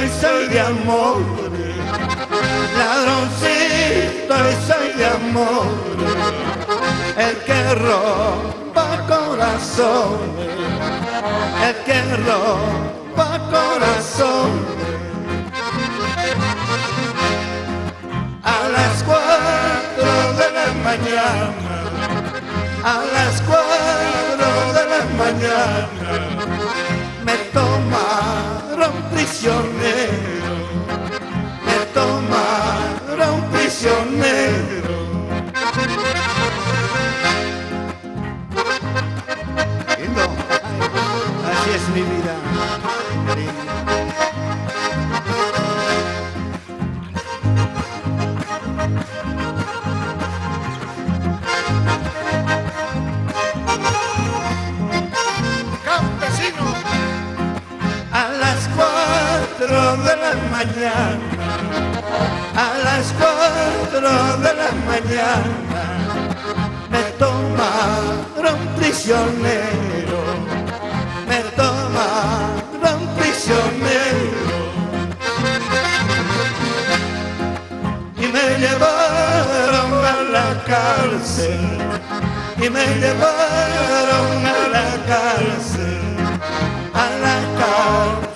y soy de amor, ladroncito y soy de amor, el que roba corazones, el que roba corazones. A las 4 de la mañana, a las 4 de la mañana, me tomaron prisionero, me tomaron prisionero. Lindo, así es mi vida. A las 4 de la mañana, a las 4 de la mañana, me tomaron prisionero, me tomaron prisionero. Y me llevaron a la cárcel, y me llevaron a la cárcel, a la cárcel.